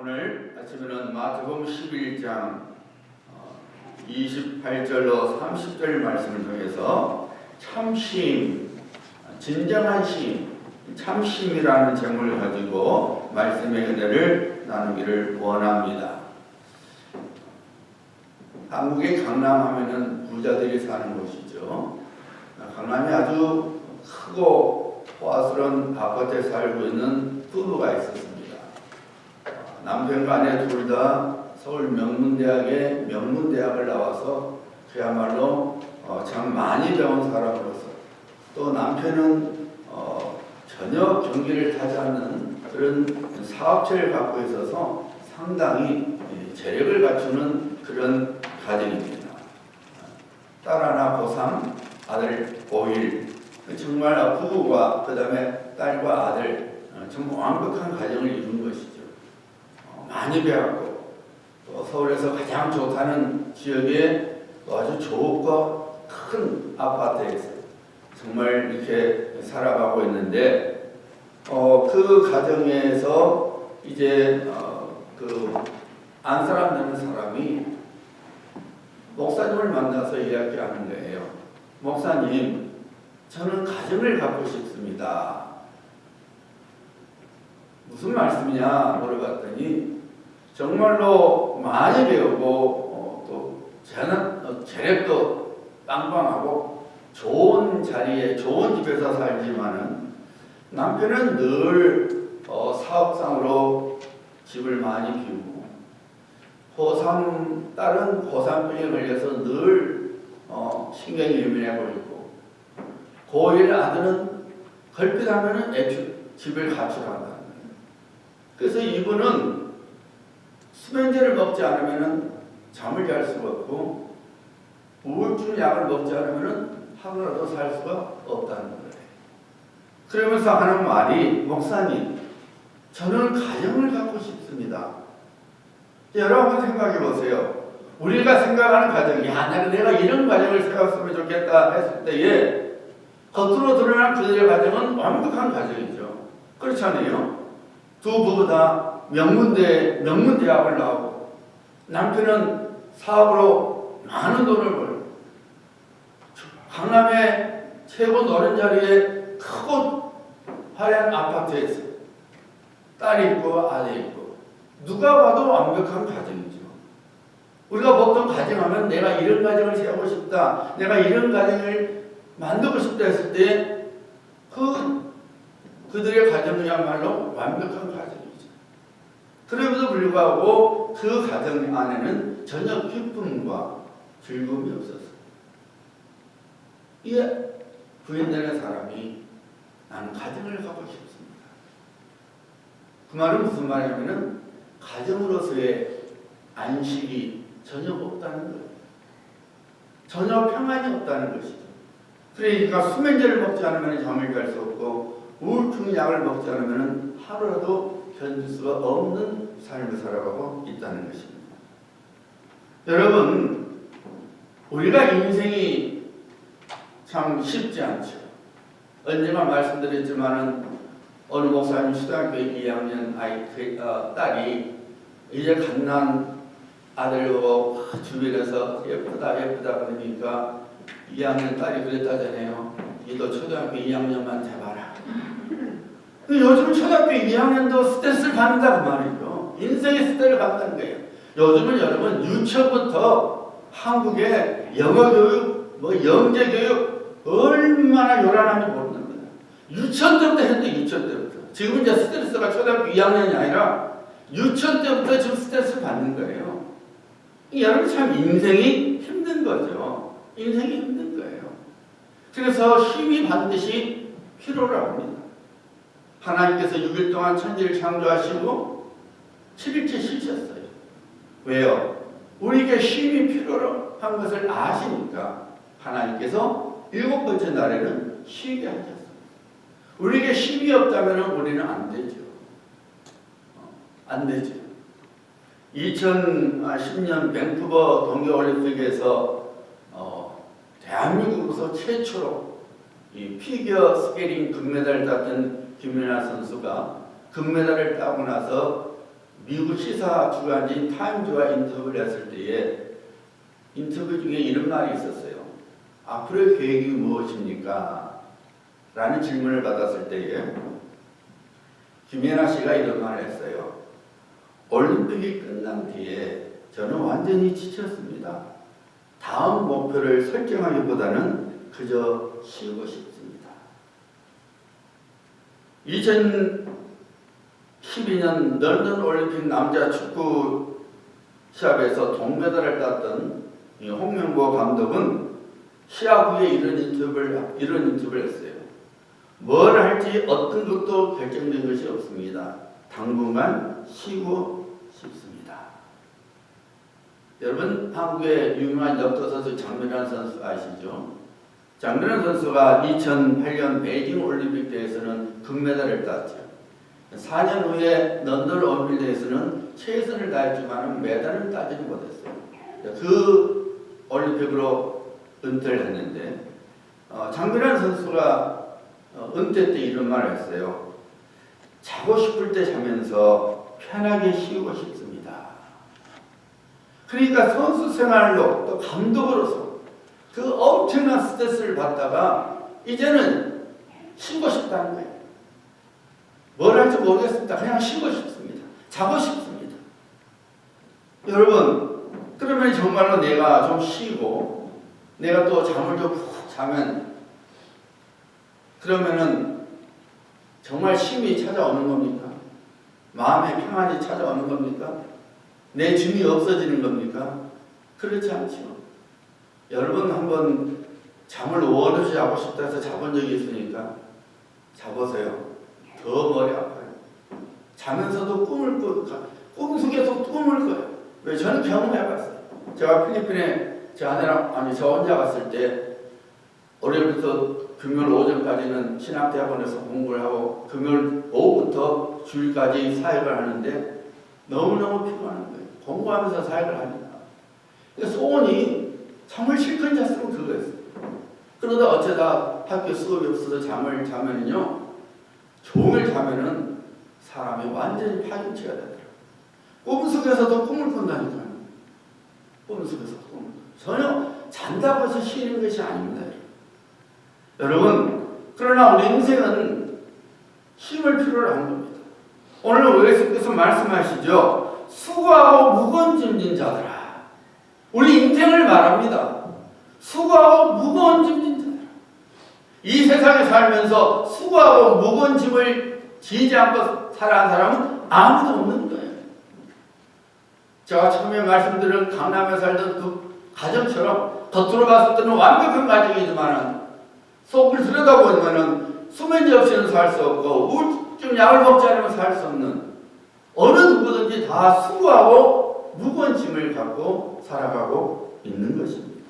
오늘 아침에는 마태복음 11장 28절로 30절 말씀을 통해서 참심, 진정한 심, 참심이라는 제목을 가지고 말씀의 은혜를 나누기를 원합니다. 한국의 강남 하면은 부자들이 사는 곳이죠. 강남이 아주 크고 호화스러운 아파트에 살고 있는 부부가 있었습니다. 남편과 아내 둘 다 서울 명문대학에 명문대학을 나와서 그야말로 참 많이 배운 사람으로서, 또 남편은 전혀 경기를 타지 않는 그런 사업체를 갖고 있어서 상당히 재력을 갖추는 그런 가정입니다. 딸 하나 고3, 아들 고1, 정말 부부와 그 다음에 딸과 아들, 정말 완벽한 가정을 이룬 것이죠. 많이 배웠고, 또 서울에서 가장 좋다는 지역에 아주 좋고 큰 아파트에서 정말 이렇게 살아가고 있는데, 그 가정에서 이제 그 안사람 되는 사람이 목사님을 만나서 이야기하는 거예요. 목사님, 저는 가정을 갖고 싶습니다. 무슨 말씀이냐 물어봤더니, 정말로 많이 배우고 또 재력도 빵빵하고 좋은 자리에 좋은 집에서 살지만은 남편은 늘 사업상으로 집을 많이 비우고, 딸은 고3병에 걸려서 늘 신경이 예민하고 있고, 고1 아들은 걸핏하면은 집을 가출한다는 거예요. 그래서 이분은 수면제를 먹지 않으면 잠을 잘 수가 없고, 우울증 약을 먹지 않으면 하루라도 살 수가 없다는 거예요. 그러면서 하는 말이, 목사님, 저는 가정을 갖고 싶습니다. 여러분 생각해 보세요. 우리가 생각하는 가정, 내가 이런 가정을 세웠으면 좋겠다 했을 때에 겉으로 드러난 그들의 가정은 완벽한 가정이죠. 그렇지 않아요? 두 부부 다 명문대학을 나오고, 남편은 사업으로 많은 돈을 벌고, 강남의 최고 노른자리에 크고 화려한 아파트에서 딸이 있고 아들이 있고, 누가 봐도 완벽한 가정이죠. 우리가 보통 가정하면 내가 이런 가정을 세우고 싶다, 내가 이런 가정을 만들고 싶다 했을 때 그들의 가정이야말로 완벽한 가정이죠. 그럼에도 불구하고 그 가정 안에는 전혀 기쁨과 즐거움이 없었어요. 이 부인되는 사람이, 나는 가정을 갖고 싶습니다. 그 말은 무슨 말이냐면은 가정으로서의 안식이 전혀 없다는 거예요. 전혀 평안이 없다는 것이죠. 그러니까 수면제를 먹지 않으면 잠을 잘 수 없고, 우울증 약을 먹지 않으면 하루라도 견딜 수가 없는 삶을 살아가고 있다는 것입니다. 여러분, 우리가 인생이 참 쉽지 않죠. 언제나 말씀드렸지만은 어느 목사님 초등학교 2학년 딸이 이제 갓난 아들고 주변에서 예쁘다 그러니까 2학년 딸이 그랬다잖아요. 너도 초등학교 2학년만 돼봐라. 요즘 초등학교 2학년도 스트레스를 받는다 그 말이죠. 인생의 스트레스를 받는 거예요. 요즘은 여러분 유치원부터 한국의 영어교육, 영재교육 얼마나 요란한지 모르는 거예요. 유치원 때부터 했는데, 유치원 때부터. 지금 이제 스트레스가 초등학교 2학년이 아니라 유치원 때부터 지금 스트레스를 받는 거예요. 여러분 참 인생이 힘든 거죠. 인생이 힘든 거예요. 그래서 힘이 반드시 필요로 합니다. 하나님께서 6일 동안 천지를 창조하시고 7일째 쉬셨어요. 왜요? 우리에게 쉼이 필요로 한 것을 아시니까 하나님께서 7번째 날에는 쉬게 하셨어요. 우리에게 쉼이 없다면 우리는 안 되죠. 안 되죠. 2010년 밴쿠버 동계올림픽에서 대한민국으로서 최초로 이 피겨 스케이팅 금메달을 땄던 김연아 선수가 금메달을 따고 나서 미국 시사 주간지 타임즈와 인터뷰를 했을 때에 인터뷰 중에 이런 말이 있었어요. 앞으로의 계획이 무엇입니까? 라는 질문을 받았을 때에 김연아 씨가 이런 말을 했어요. 올림픽이 끝난 뒤에 저는 완전히 지쳤습니다. 다음 목표를 설정하기보다는 그저 쉬고 싶습니다. 2012년 런던 올림픽 남자 축구 시합에서 동메달을 땄던 홍명보 감독은 시합 후에 이런 인터뷰를 했어요. 뭘 할지 어떤 것도 결정된 것이 없습니다. 당분간 쉬고 싶습니다. 여러분, 한국의 유명한 역도 선수 장민환 선수 아시죠? 장민환 선수가 2008년 베이징 올림픽 대회에서는 금메달을 땄죠. 4년 후에 런던 올림픽 대회에서는 최선을 다했지만 메달을 따지지 못했어요. 그 올림픽으로 은퇴를 했는데 장민환 선수가 은퇴 때 이런 말을 했어요. 자고 싶을 때 자면서 편하게 쉬고 싶습니다. 그러니까 선수 생활로 또 감독으로서 그 엄청난 스트레스를 받다가 이제는 쉬고 싶다는 거예요. 뭘 할지 모르겠습니다. 그냥 쉬고 싶습니다. 자고 싶습니다. 여러분, 그러면 정말로 내가 좀 쉬고 내가 또 잠을 좀 푹 자면 그러면은 정말 쉼이 찾아오는 겁니까? 마음의 평안이 찾아오는 겁니까? 내 짐이 없어지는 겁니까? 그렇지 않죠. 여러분 한번 잠을 원없이 자고 싶다 해서 자본 적이 있으니까 자보세요. 더 머리 아파요. 자면서도 꿈 속에서 꿈을 꿔요. 왜? 저는 경험해봤어요. 제가 필리핀에 제 아내랑 저 혼자 갔을 때 월요일부터 금요일 오전까지는 신학대학원에서 공부를 하고 금요일 오후부터 주일까지 사역을 하는데 너무너무 피곤한 거예요. 공부하면서 사역을 하니까. 그러니까 소원이 잠을 실컷 잤으면 그거였어요. 그러다 어쩌다 학교 수업이 없어서 잠을 자면요. 종일 자면은 사람이 완전히 파김치가 되더라고요. 꿈속에서도 꿈을 꾼다니까요. 꿈속에서 꿈을. 전혀 잔다고 해서 쉬는 것이 아닙니다. 여러분, 그러나 우리 인생은 쉼을 필요로 하는 겁니다. 오늘 예수께서 말씀하시죠. 수고하고 무거운 짐 진 자들아. 우리 인생을 말합니다. 수고하고 무거운 짐 진 자들아. 이 세상에 살면서 수고하고 무거운 짐을 지지 않고 살아간 사람은 아무도 없는 거예요. 제가 처음에 말씀드린 강남에 살던 그 가정처럼 겉으로 봤을 때는 완벽한 가정이지만 속을 들여다보면은 수면제 없이는 살 수 없고 우울증 약을 먹지 않으면 살 수 없는 어느 누구든지 다 수고하고 무거운 짐을 갖고 살아가고 있는 것입니다.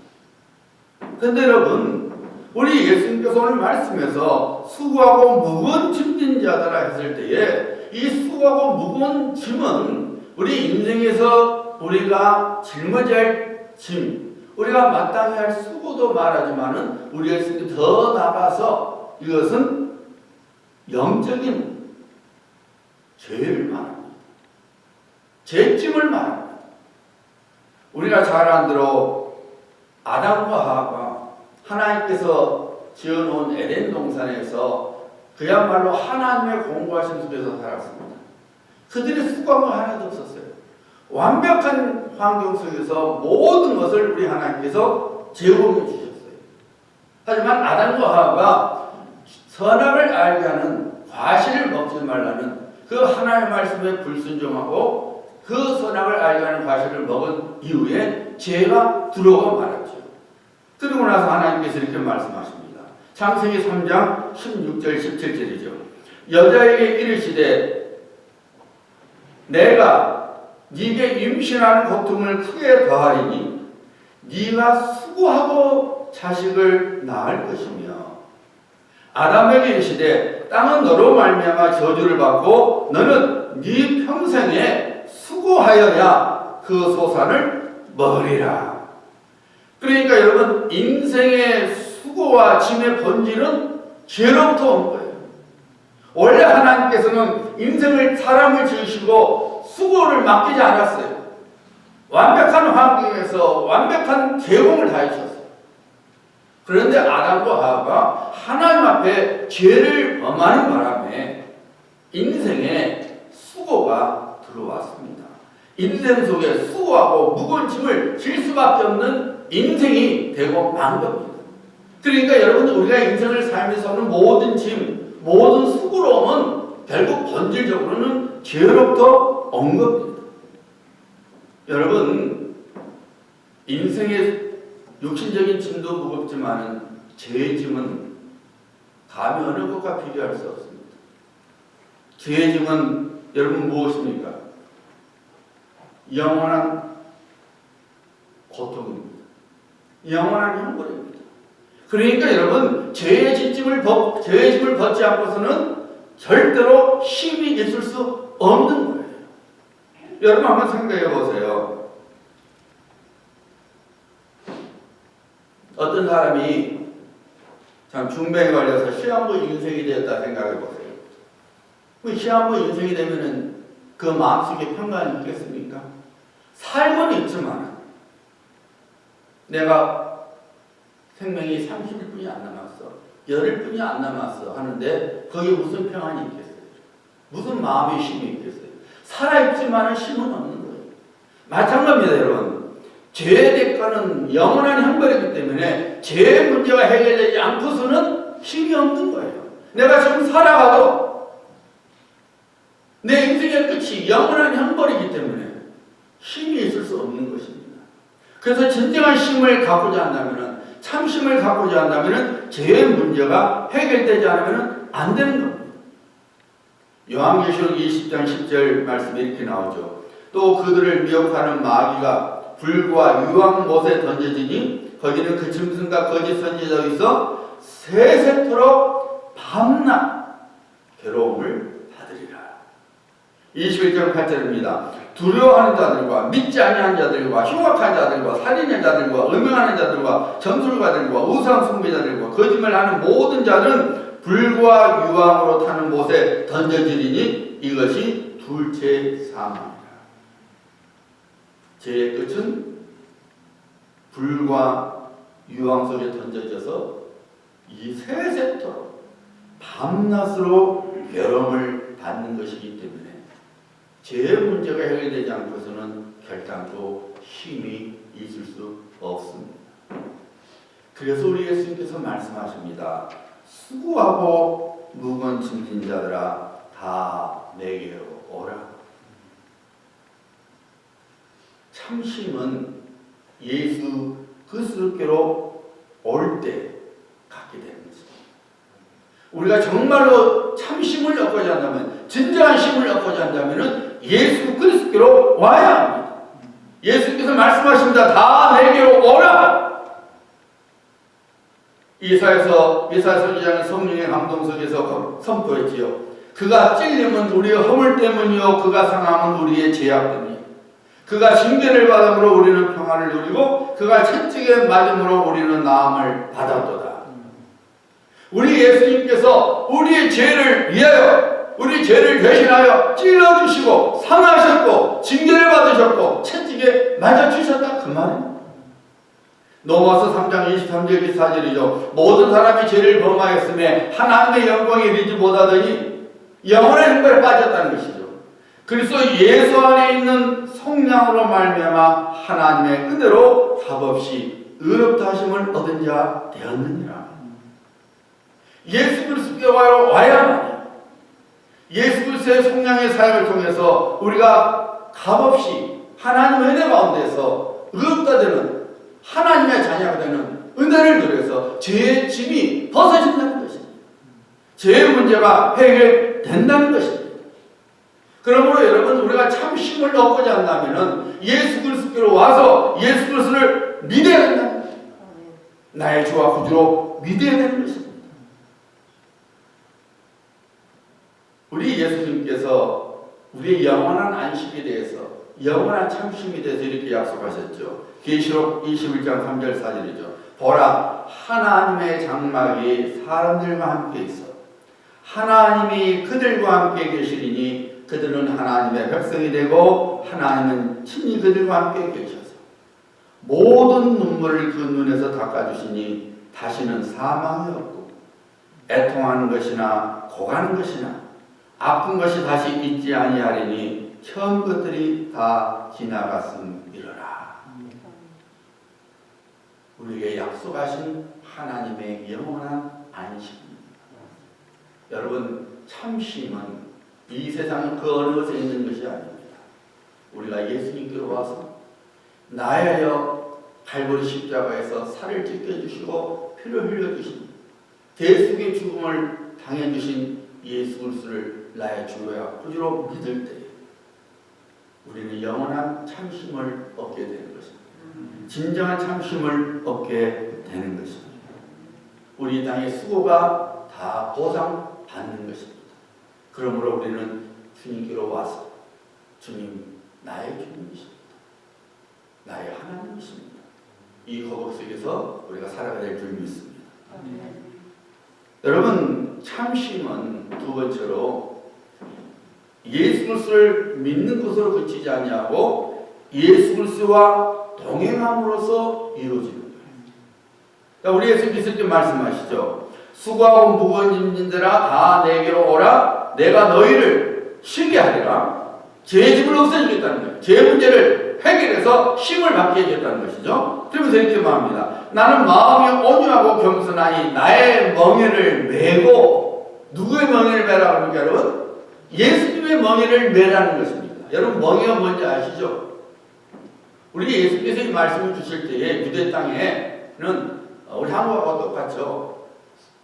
그런데 여러분, 우리 예수님께서 오늘 말씀에서 수고하고 무거운 짐진 자들아 했을 때에 이 수고하고 무거운 짐은 우리 인생에서 우리가 짊어져야 할 짐, 우리가 마땅히 할 수고도 말하지만은 우리 예수님이 더 나가서 이것은 영적인 죄를 말합니다. 죄짐을 말합니다. 우리가 잘 안 들어 아담과 하와가 하나님께서 지어놓은 에덴 동산에서 그야말로 하나님의 공부하신 속에서 살았습니다. 그들이 수고한 거 하나도 없었어요. 완벽한 환경 속에서 모든 것을 우리 하나님께서 제공해 주셨어요. 하지만 아담과 하와가 선악을 알게 하는 과실을 먹지 말라는 그 하나님의 말씀에 불순종하고 그 선악을 알게 하는 과실을 먹은 이후에 죄가 들어오고 말았죠. 그리고 나서 하나님께서 이렇게 말씀하십니다. 창세기 3장 16절 17절이죠. 여자에게 이르시되 내가 네게 임신하는 고통을 크게 더하리니 네가 수고하고 자식을 낳을 것이며 아담에게 이르시되 땅은 너로 말미암아 저주를 받고 너는 네 평생에 수고하여야 그 소산을 먹으리라. 그러니까 여러분, 인생의 수고와 짐의 본질은 죄로부터 온 거예요. 원래 하나님께서는 인생을 사람을 지으시고 수고를 맡기지 않았어요. 완벽한 환경에서 완벽한 계공을 다해주셨어요. 그런데 아담과 하와가 하나님 앞에 죄를 범하는 바람에 인생에 수고가 들어왔습니다. 인생 속에 수고하고 무거운 짐을 질 수밖에 없는 인생이 되고 만 겁니다. 그러니까 여러분들 우리가 인생을 살면서 하는 모든 짐, 모든 수고로움은 결국 본질적으로는 죄로부터 온 겁니다. 여러분, 인생의 육신적인 짐도 무겁지만 죄의 짐은 감히 어느 것과 비교할 수 없습니다. 죄의 짐은 여러분 무엇입니까? 영원한 고통입니다. 영원한 형벌입니다. 그러니까 여러분, 죄의 짐을 벗지 않고서는 절대로 힘이 있을 수 없는 거예요. 여러분 한번 생각해 보세요. 어떤 사람이 참 중병에 걸려서 시한부 인생이 되었다 생각해 보세요. 그 시한부 인생이 되면은 그 마음속에 평강이 있겠습니까? 살고는 있지만 내가 생명이 30일뿐이 안 남았어, 열흘뿐이 안 남았어 하는데 거기에 무슨 평안이 있겠어요? 무슨 마음의 힘이 있겠어요? 살아있지만 힘은 없는 거예요. 마찬가지입니다, 여러분. 죄의 대가는 영원한 형벌이기 때문에 죄의 문제가 해결되지 않고서는 힘이 없는 거예요. 내가 지금 살아가도 내 인생의 끝이 영원한 형벌이기 때문에 힘이 있을 수 없는 것입니다. 그래서 진정한 힘을 갖고자 한다면, 참심을 갖고자 한다면 죄의 문제가 해결되지 않으면 안 되는 겁니다. 요한계시록 20장 10절 말씀에 이렇게 나오죠. 또 그들을 미혹하는 마귀가 불과 유황못에 던져지니 거기는 그 짐승과 거짓 선지자가 있어 세세토록 밤낮 괴로움을 받으리라. 21절 8절입니다. 두려워하는 자들과 믿지 아니하는 자들과 흉악한 자들과 살인의 자들과 음행하는 자들과 점술가들과 우상 숭배자들과 거짓말하는 모든 자들은 불과 유황으로 타는 못에 던져지리니 이것이 둘째 사망이라. 죄의 끝은 불과 유황 속에 던져져서 이 세세토록 밤낮으로 괴로움을 받는 것이기 때문에 죄의 문제가 해결되지 않고서는 결단코 힘이 있을 수 없습니다. 그래서 우리 예수님께서 말씀하십니다. 수고하고 무거운 짐진 자들아 다 내게로 오라. 참심은 예수 그리스도께로 올 때 갖게 되는 것입니다. 우리가 정말로 참심을 얻고자 한다면, 진정한 힘을 얻고자 한다면 예수 그리스도께로 와야 합니다. 예수께서 말씀하십니다. 다 내게로 오라. 이사야 선지자는 성령의 감동 속에서 선포했지요. 그가 찔림은 우리의 허물 때문이요 그가 상함은 우리의 죄악 때문이요. 그가 징계를 받음으로 우리는 평안을 누리고 그가 채찍에 맞음으로 우리는 나음을 받았도다. 우리 예수님께서 우리의 죄를 위하여, 우리 죄를 대신하여 찔러주시고 상하셨고 징계를 받으셨고 채찍에 맞아주셨다 그 말입니다. 로마서 3장 23절 24절이죠. 모든 사람이 죄를 범하였음에 하나님의 영광에 이르지 못하더니 영원한 형벌에 빠졌다는 것이죠. 그리스도 예수 안에 있는 성령으로 말미암아 하나님의 은혜로 값없이 의롭다 하심을 얻은 자 되었느니라. 예수 그리스도께 와야만 예수 그리스도의 성령의 사역을 통해서 우리가 값없이 하나님의 은혜 가운데서 의롭다 되는 하나님의 자녀가 되는 은혜를 누려서 죄의 짐이 벗어진다는 것입니다. 죄의 문제가 해결된다는 것입니다. 그러므로 여러분, 우리가 참심을 얻고자 한다면 예수 그리스도로 와서 예수 그리스도를 믿어야 된다. 나의 주와 구주로 믿어야 되는 것입니다. 우리 예수님께서 우리의 영원한 안식에 대해서, 영원한 참심에 대해서 이렇게 약속하셨죠. 계시록 21장 3절 4절이죠. 보라, 하나님의 장막이 사람들과 함께 있어 하나님이 그들과 함께 계시리니 그들은 하나님의 백성이 되고 하나님은 친히 그들과 함께 계셔서 모든 눈물을 그 눈에서 닦아주시니 다시는 사망이 없고 애통하는 것이나 고가는 것이나 아픈 것이 다시 있지 아니하리니 처음 것들이 다 지나갔음이로라. 우리에게 약속하신 하나님의 영원한 안식입니다. 여러분, 참심은 이 세상 그 어느 것에 있는 것이 아닙니다. 우리가 예수님께로 와서 나야여 갈보리 십자가에서 살을 찢겨주시고 피를 흘려주신 대속의 죽음을 당해주신 예수 그리스도를 나의 주로야 구주로 믿을 때 우리는 영원한 참심을 얻게 되는 것입니다. 진정한 참심을 얻게 되는 것입니다. 우리 땅의 수고가 다 보상받는 것입니다. 그러므로 우리는 주님께로 와서 주님 나의 주님이십니다. 나의 하나님이십니다. 이 거룩 속에서 우리가 살아가야 될 줄 믿습니다. 여러분, 참심은 두 번째로 예수 그리스도를 믿는 것으로 그치지 아니하고 예수 그리스도와 동행함으로써 이루어지는 거예요. 그러니까 우리 예수님께서 말씀하시죠. 수고하고 무거운 짐진들아 다 내게로 오라. 내가 너희를 쉬게 하리라. 죄의 짐을 없애주겠다는 거예요. 죄의 문제를 해결해서 쉼을 받게 해주겠다는 것이죠. 그러면서 이렇게 말합니다. 나는 마음이 온유하고 겸손하니 나의 멍에를 메고, 누구의 멍에를 매라 그러니까 여러분? 예수님의 멍에를 매라는 것입니다. 여러분, 멍에가 뭔지 아시죠? 우리 예수께서 이 말씀을 주실 때에 유대 땅에는 우리 한국하고 똑같죠.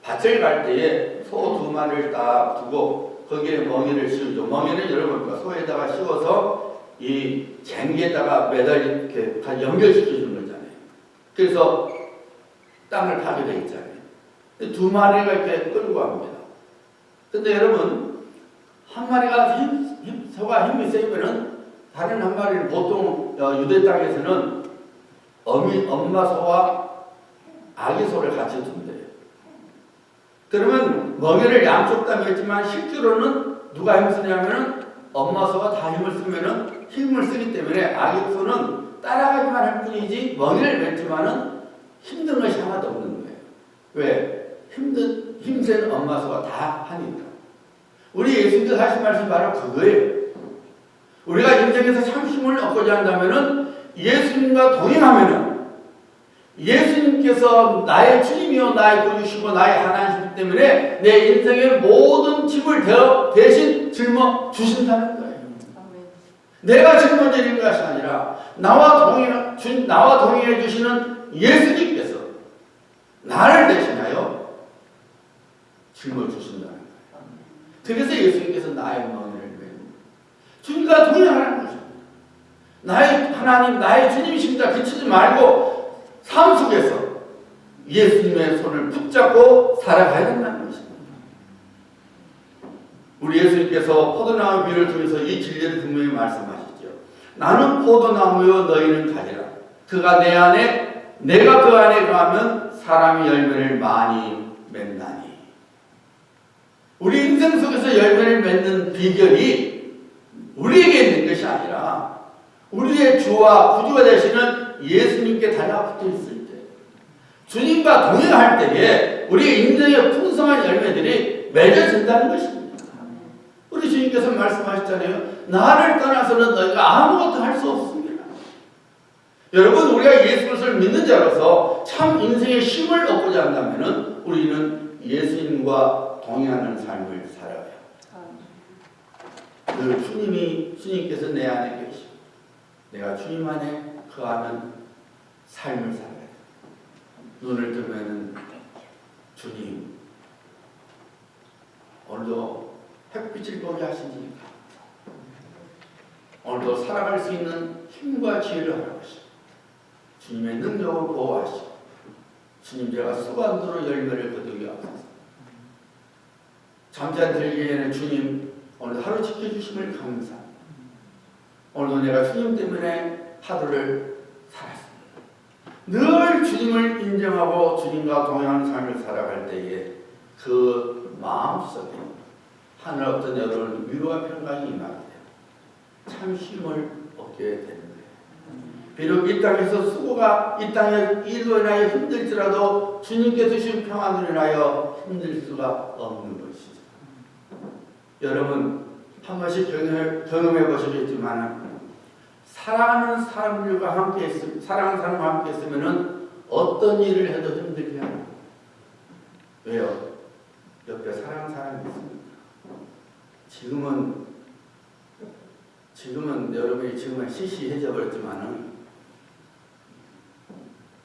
밭을 갈 때에 소 2마리를 딱 두고 거기에 멍에를 씌우죠. 멍에는 여러분 소에다가 씌워서 이 쟁기에다가 매달 이렇게 다 연결시켜 주는 거잖아요. 그래서 땅을 파게 돼 있잖아요. 2마리가 이렇게 끌고 갑니다. 근데 여러분, 한 마리가 소가 힘이 세면은 다른 한 마리는 보통 유대 땅에서는 엄마 소와 아기 소를 같이 둔대요. 그러면 멍에를 양쪽 다 맸지만 실제로는 누가 힘쓰냐면은 엄마 소가 다 힘을 쓰면은 힘을 쓰기 때문에 아기 소는 따라가기만 할 뿐이지 멍에를 맸지만은 힘든 것이 하나도 없는 거예요. 왜? 힘센 엄마 소가 다 하니까. 우리 예수님께서 하신 말씀 바로 그거예요. 우리가 인생에서 참심을 얻고자 한다면은 예수님과 동행하면은 예수님께서 나의 주님이요 나의 구주시고 나의 하나님이기 때문에 내 인생의 모든 짐을 대신 짊어 주신다는 거예요. 내가 짊어지는 것이 아니라 나와 동행해 주시는 예수님께서 나를 대신하여 짊어 주신다는 거예요. 그래서 예수님께서 나의 멍에를 메고 주님과 동행하라는 것입니다. 나의 하나님, 나의 주님이십니다. 그치지 말고 삶 속에서 예수님의 손을 붙잡고 살아가야 된다는 것입니다. 우리 예수님께서 포도나무 비유를 통해서 이 진리를 분명히 말씀하시죠. 나는 포도나무요 너희는 가지라. 그가 내 안에 내가 그 안에 거하면 사람이 열매를 많이 맺나니. 우리 인생 속에서 열매를 맺는 비결이 우리에게 있는 것이 아니라 우리의 주와 구주가 되시는 예수님께 달라붙어 있을 때, 주님과 동행할 때에 우리의 인생의 풍성한 열매들이 맺어진다는 것입니다. 우리 주님께서 말씀하셨잖아요. 나를 떠나서는 너희가 아무것도 할 수 없습니다. 여러분, 우리가 예수 그리스도를 믿는 자로서 참 인생의 쉼을 얻고자 한다면 우리는 예수님과 동행하는 삶을 살아야 해요. 늘 주님께서 내 안에 계시고 내가 주님 안에 거하는 삶을 살아야 돼요. 눈을 뜨면은 주님, 오늘도 햇빛을 보게 하시니까 오늘도 살아갈 수 있는 힘과 지혜를 허락하시고 주님의 능력을 보호하시고 주님 제가 수고한도로 열매를 거두게 하소서. 잠잠 들기에는 주님 오늘 하루 지켜주심을 감사합니다. 오늘도 내가 주님 때문에 하루를 살았습니다. 늘 주님을 인정하고 주님과 동행하는 삶을 살아갈 때에 그 마음속에 하늘 어떤 여러분 위로와 평강이 임합니다. 참 쉼을 얻게 되는 거예요. 비록 이 땅에서 수고가 이 땅에 일로 인하여 힘들지라도 주님께 주신 평안으로 인하여 힘들 수가 없는 것이죠. 여러분 한 번씩 경험해 보시겠지만 사랑하는 사람들과 함께 사랑하는 사람과 함께 있으면은 어떤 일을 해도 힘들지 않아요. 왜요? 옆에 사랑하는 사람이 있습니다. 지금은 여러분이 지금은 시시해져 버렸지만은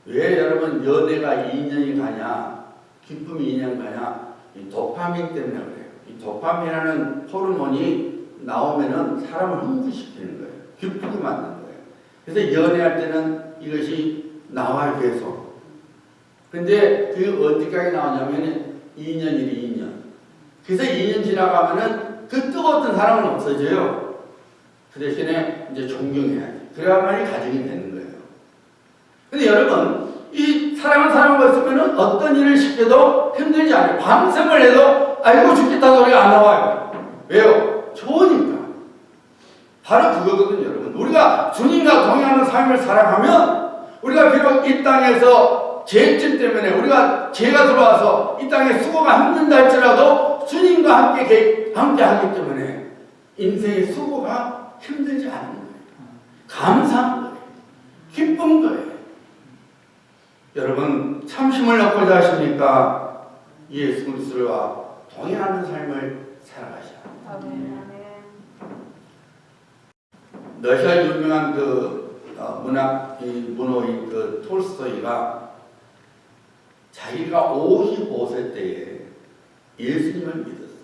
왜 여러분 연애가 2년이 가냐, 기쁨이 2년 가냐? 이 도파민 때문에 그래요. 이 도파민이라는 호르몬이 나오면은 사람을 흥분시키는 거예요. 기쁘게 만드는 거예요. 그래서 연애할 때는 이것이 나와요, 계속. 근데 그 어디까지 나오냐면 2년이래, 2년. 그래서 2년 지나가면은 그 뜨거웠던 사람은 없어져요. 그 대신에 이제 존경해야지. 그래야만이 가정이 되는 거예요. 근데 여러분, 이 사랑하는 사람과 있으면은 어떤 일을 시켜도 힘들지 않아요. 밤샘을 해도 아이고 죽겠다 소리가 안 나와요. 왜요? 좋으니까. 바로 그거거든요, 여러분. 우리가 주님과 동행하는 삶을 살아가면 우리가 비록 이 땅에서 죄짐 때문에 우리가 죄가 들어와서 이 땅에 수고가 힘든다 할지라도 주님과 함께 하기 때문에 인생의 수고가 힘들지 않은 거예요. 감사한 거예요. 기쁜 거예요. 여러분 참심을 얻고자 하십니까? 예수 그리스도와 동행하는 삶을 살아가셔야 합니다. 러시아 유명한 문호인 톨스토이가 자기가 55세 때에 예수님을 믿었어요.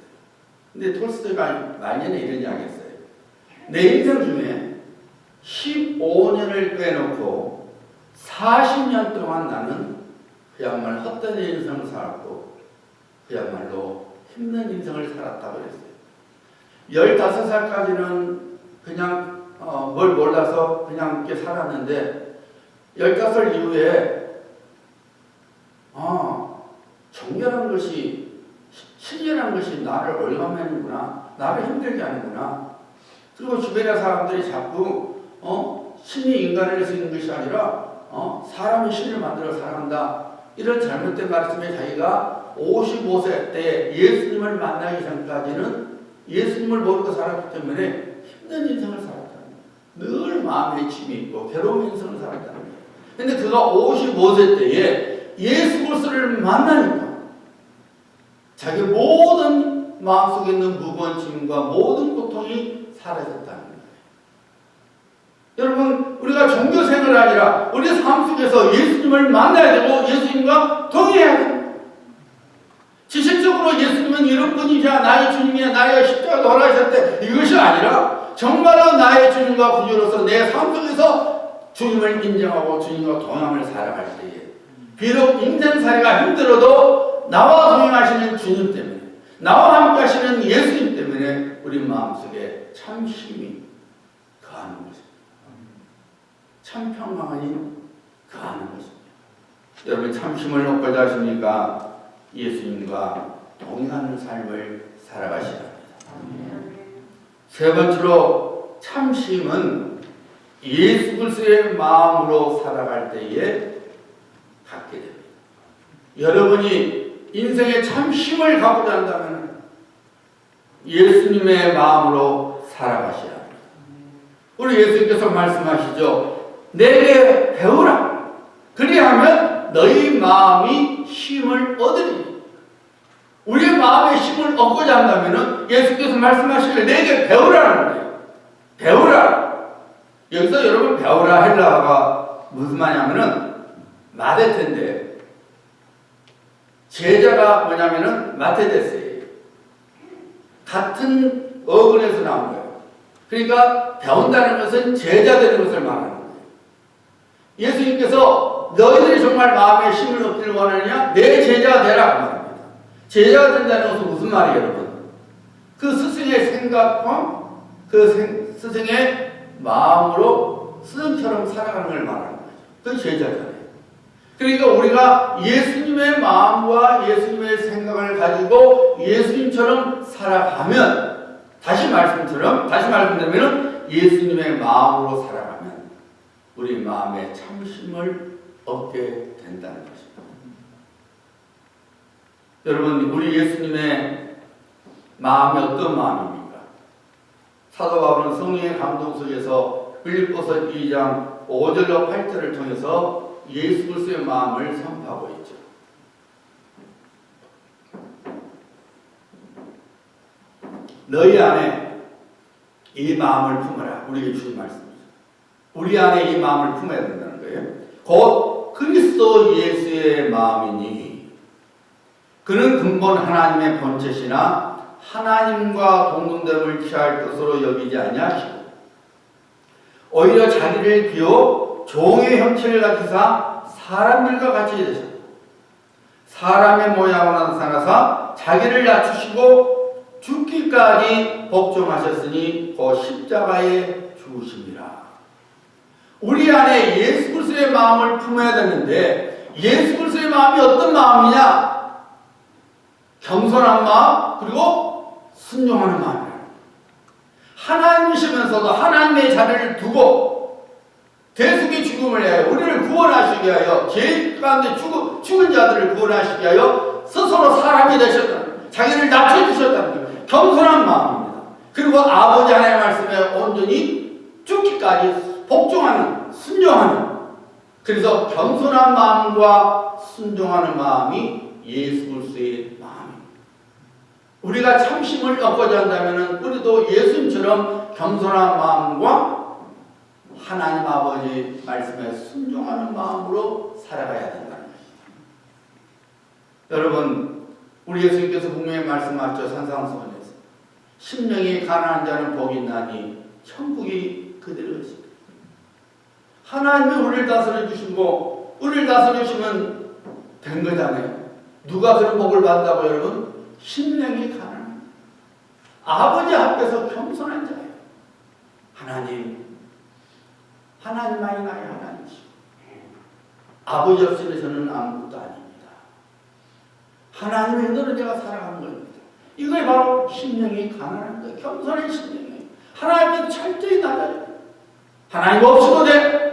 근데 톨스토이가 말년에 이런 이야기 했어요. 내 인생 중에 15년을 빼놓고 40년 동안 나는 그야말로 헛된 인생을 살았고 그야말로 힘든 인생을 살았다고 그랬어요. 15살까지는 그냥 뭘 몰라서 그냥 이렇게 살았는데 15살 이후에 정결한 것이 신령한 것이 나를 올가매는구나, 나를 힘들게 하는구나. 그리고 주변의 사람들이 자꾸 신이 인간을 쓰는 것이 아니라 사람이 신을 만들어 살아간다. 이런 잘못된 가르침에 자기가 55세 때 예수님을 만나기 전까지는 예수님을 모르고 살았기 때문에 힘든 인생을 살았다는 거예요. 늘 마음에 짐이 있고 괴로운 인생을 살았다는 거예요. 근데 그가 55세 때에 예수 그리스도를 만나니까 자기 모든 마음속에 있는 무거운 짐과 모든 고통이 사라졌다는 거예요. 여러분 우리가 종교생활이 아니라 우리 삶 속에서 예수님을 만나야 되고 예수님과 동행해야 됩니다. 지식적으로 예수님은 이런 분이자 나의 주님이야 나의 십자가 돌아가셨대 이것이 아니라 정말로 나의 주님과 구주로서 내 삶 속에서 주님을 인정하고 주님과 동행을 살아갈 때에 비록 인생살이가 힘들어도 나와 동행하시는 주님 때문에 나와 함께 하시는 예수님 때문에 우리 마음속에 참 힘이 거하는 것입니다. 참 평강이 거하는 것입니다. 여러분 참 힘을 얻고자 하십니까? 예수님과 동행하는 삶을 살아가셔야 합니다. 세 번째로 참심은 예수 그리스도의 마음으로 살아갈 때에 갖게 됩니다. 여러분이 인생에 참심을 갖고자 한다면 예수님의 마음으로 살아가셔야 합니다. 우리 예수님께서 말씀하시죠. 내게 배우라. 그리하면 너희 마음이 힘을 얻으리니. 우리의 마음에 힘을 얻고자 한다면 예수께서 말씀하시길 내게 배우라는 거예요. 배우라. 여기서 여러분 배우라 헬라어가 무슨 말이냐면은 마데테인데 제자가 뭐냐면은 마테데스예요. 같은 어근에서 나온 거예요. 그러니까 배운다는 것은 제자 되는 것을 말하는 거예요. 예수님께서 너희들이 정말 마음에 힘을 얻기를 원하느냐? 내 제자가 되라 그 말입니다. 제자가 된다는 것은 무슨 말이에요, 여러분? 그 스승의 생각과 그 스승의 마음으로 스승처럼 살아가는 걸 말하는 거죠. 그 제자잖아요. 그러니까 우리가 예수님의 마음과 예수님의 생각을 가지고 예수님처럼 살아가면 다시 말씀드리면 예수님의 마음으로 살아가면 우리 마음에 참심을 얻게 된다는 것입니다. 여러분, 우리 예수님의 마음이 어떤 마음입니까? 사도 바울은 성령의 감동 속에서 빌립보서 2장 5절로 8절을 통해서 예수 그리스도의 마음을 선포하고 있죠. 너희 안에 이 마음을 품어라. 우리에게 주신 말씀이죠. 우리 안에 이 마음을 품어야 된다는 거예요. 곧 그리스도 예수의 마음이니 그는 근본 하나님의 본체시나 하나님과 동등됨을 취할 것으로 여기지 아니하시고 오히려 자기를 비워 종의 형체를 가지사 사람들과 같이 되셨고 사람의 모양으로 나타나사 자기를 낮추시고 죽기까지 복종하셨으니 그 십자가에 죽으심이라. 우리 안에 예수 그리스도의 마음을 품어야 되는데 예수 그리스도의 마음이 어떤 마음이냐? 겸손한 마음 그리고 순종하는 마음이라. 하나님이시면서도 하나님의 자리를 두고 대속의 죽음을 위하여 우리를 구원하시기 위하여 죄 가운데 죽은 자들을 구원하시기 위하여 스스로 사람이 되셨다는 거예요. 자기를 낮춰주셨다는 거예요. 겸손한 마음입니다. 그리고 아버지 하나님의 말씀에 온전히 죽기까지 복종하는 순종하는, 그래서 겸손한 마음과 순종하는 마음이 예수 그리스도의 마음입니다. 우리가 참심을 얻고자 한다면 우리도 예수님처럼 겸손한 마음과 하나님 아버지 말씀에 순종하는 마음으로 살아가야 된다는 것입니다. 여러분, 우리 예수님께서 분명히 말씀하셨죠. 산상수훈에서 심령이 가난한 자는 복이 있나니 천국이 그들의 것입니다. 하나님이 우리를 다스려 주시고 우리를 다스려 주시면 된 거잖아요. 누가 그런 복을 받는다고 여러분? 심령이 가난한 아버지 앞에서 겸손한 자예요. 하나님만이 나의 하나님이시고 아버지 없이는 저는 아무것도 아닙니다. 하나님의 은혜로 내가 살아가는 겁니다. 이게 바로 심령이 가난한 거예요. 겸손한 심령이에요. 하나님은 철저히 낮아요. 하나님 없어도 돼.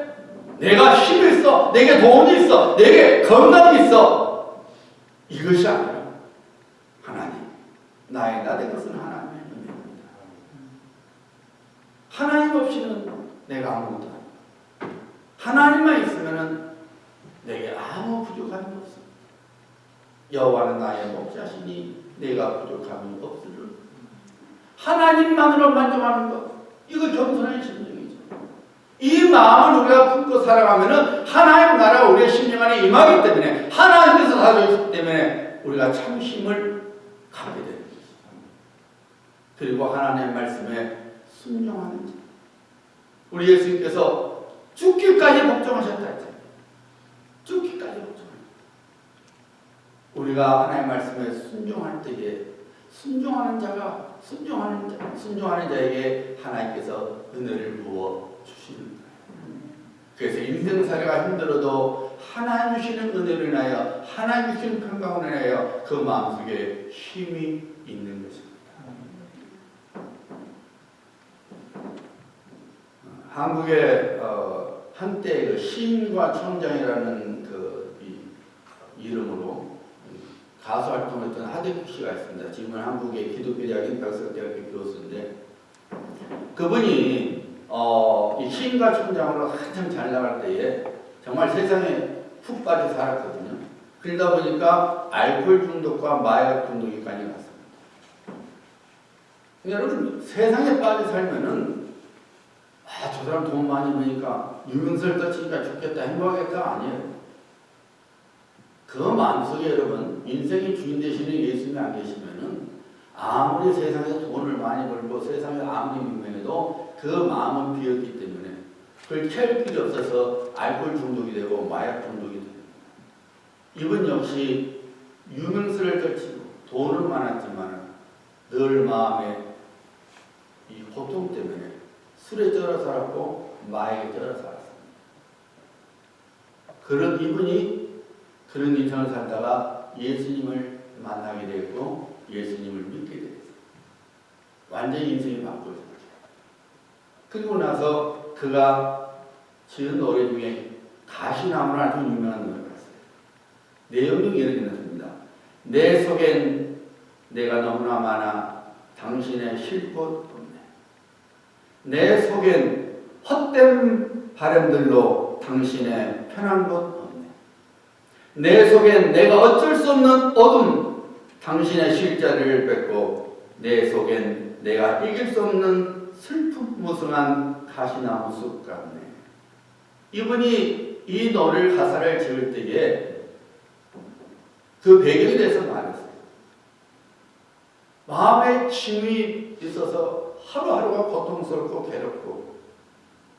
내가 힘이 있어. 내게 돈이 있어. 내게 건강이 있어. 이것이 아니라 하나님, 나의 나된 것은 하나님의 은혜입니다. 하나님 없이는 내가 아무것도 아닙니다. 하나님만 있으면 내게 아무 부족함이 없어. 여호와는 나의 목자시니 내가 부족함이 없으리라. 하나님만으로 만족하는 것, 이거 겸손한 심령이죠. 이 마음을 우리가 품고 살아가면은 하나님 나라가 우리의 심령 안에 임하기 때문에, 하나님께서 다스리기 때문에 우리가 참심을 갖게 되는 것입니다. 그리고 하나님의 말씀에 순종하는 자. 우리 예수님께서 죽기까지 복종하셨다 했잖아요. 죽기까지 복종하셨다. 우리가 하나님의 말씀에 순종할 때에 순종하는 자에게 하나님께서 은혜를 부어 주시는 거예요. 그래서 인생살이가 힘들어도 하나님 주시는 은혜를 인하여, 하나님 주시는 평강을 인하여 그 마음속에 힘이 있는 것입니다. 한국에 한때 그 시인과 청장이라는 그 이름으로 가수 활동했던 하대국 씨가 있습니다. 지금은 한국의 기독교대학 인박사대학교 교수인데, 그분이 이 시인과 청장으로 한참 잘 나갈 때에 정말 세상에 푹 빠져 살았거든요. 그러다 보니까 알코올 중독과 마약 중독까지 갔습니다. 여러분, 세상에 빠져 살면은 저 사람 돈 많이 버니까 유명세를 떨치니까 좋겠다, 행복하겠다 아니에요. 그 마음속에 여러분, 인생의 주인 되시는 예수님이 안 계시면은 아무리 세상에서 돈을 많이 벌고 세상에 아무리 유명해도 그 마음은 비었기 때문에 그걸 채울 필요 없어서 알코올 중독이 되고 마약 중독이 됩니다. 이분 역시 유명세를 떨치고 돈은 많았지만 늘 마음에 이 고통 때문에 술에 쩔어 살았고 마약에 쩔어 살았습니다. 그런 이분이 그런 인생을 살다가 예수님을 만나게 됐고 예수님을 믿게 됐어요. 완전히 인생이 바뀌어졌죠. 그리고 나서 그가 지은 노래 중에 가시나무는 아주 유명한 노래가 있어요. 내용이 이렇게 나옵니다. 내 속엔 내가 너무나 많아 당신의 쉴 곳 없네. 내 속엔 헛된 바람들로 당신의 편한 곳 없네. 내 속엔 내가 어쩔 수 없는 어둠, 당신의 쉴 자리를 뺏고 내 속엔 내가 이길 수 없는 슬픔 무성한 가시나무 숲 같네. 이분이 이 노래 가사를 지을 때에 그 배경에 대해서 말했어요. 마음에 짐이 있어서 하루하루가 고통스럽고 괴롭고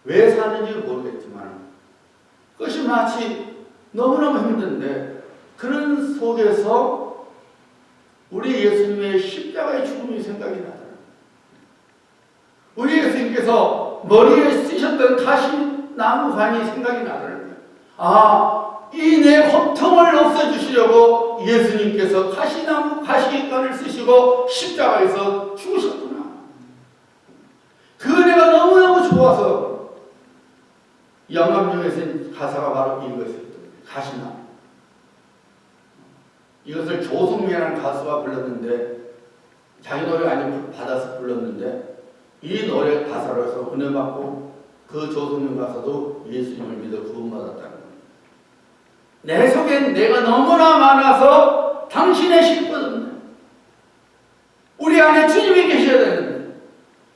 왜 사는지 모르겠지만 그것이 마치 너무너무 힘든데 그런 속에서 우리 예수님의 십자가의 죽음이 생각이 나더라고요. 우리 예수님께서 머리에 쓰셨던 가시나무관이 생각이 나더라고요. 이 내 고통을 없애주시려고 예수님께서 가시관을 쓰시고 십자가에서 죽으셨구나. 그 은혜가 너무너무 좋아서 영감중에서 가사가 바로 이것이었던 가시나무. 이것을 조승미라는 가수가 불렀는데 자기 노래 아니면 받아서 불렀는데 이 노래 가사로서 은혜 받고 그 조승미 가사도 예수님을 믿어 구원받았다는 거예요. 내 속엔 내가 너무나 많아서 당신의 쉴 곳 없네. 우리 안에 주님이 계셔야 되는데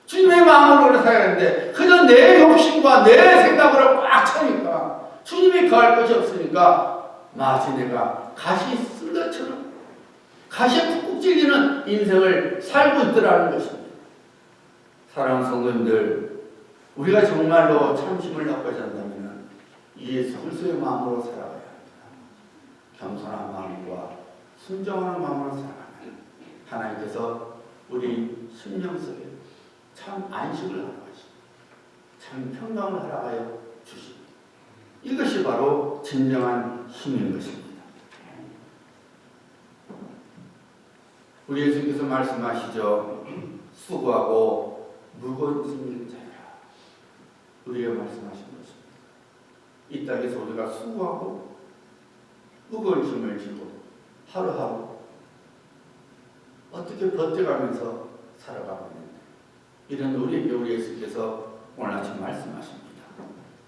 주님의 마음으로 우리 살아야 되는데 그저 내 욕심과 내 생각으로 꽉 차니까 주님이 거할 것이 없으니까 마치 내가 가시 쓴 것처럼 가시에 푹푹 찔리는 인생을 살고 있더라는 것입니다. 사랑하는 성도님들, 우리가 정말로 참심을 얻고자 한다면 예수 그리스도의 마음으로 살아가야 합니다. 겸손한 마음과 순종하는 마음으로 살아가면 하나님께서 우리 심령 속에 참 안식을 허락하시고 참 평강을 허락하여 주십니다. 이것이 바로 진정한 힘인 것입니다. 우리 예수님께서 말씀하시죠. 수고하고 무거운 짐을 자라. 우리에게 말씀하신 것입니다. 이 땅에서 우리가 수고하고 무거운 짐을 지고 하루하루 어떻게 버텨가면서 살아가고 있는데 이런 우리에게 우리 예수께서 오늘 아침 말씀하십니다.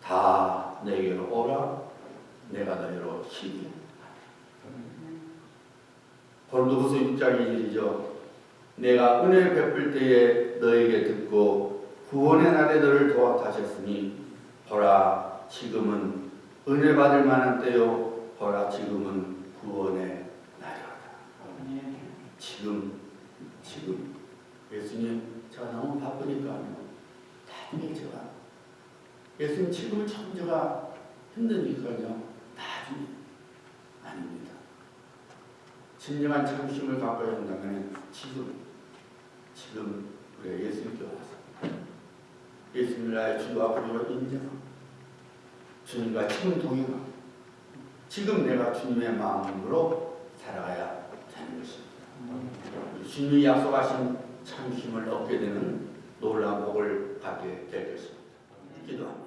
다 내게로 오라. 내가 너희로 쉬게 하리라. 고린도후서 6장 1절이죠. 내가 은혜를 베풀 때에 너에게 듣고 구원의 날에 너를 도와하셨으니 보라 지금은 은혜 받을 만한 때요. 보라 지금은 구원의 날이로다. 지금 예수님 제가 너무 바쁘니까 나중에 제가 예수님 지금은 참 제가 힘드니까요. 나중에 아닙니다. 진정한 참심을 갖고야 한다면 지금 우리가 예수님께 와서 예수님을 나의 주와 구주로 인정하고 주님과 지금 동행하고 지금 내가 주님의 마음으로 살아가야 되는 것입니다. 주님이 약속하신 참심을 얻게 되는 놀라운 복을 갖게 될 것입니다. 기도합니다.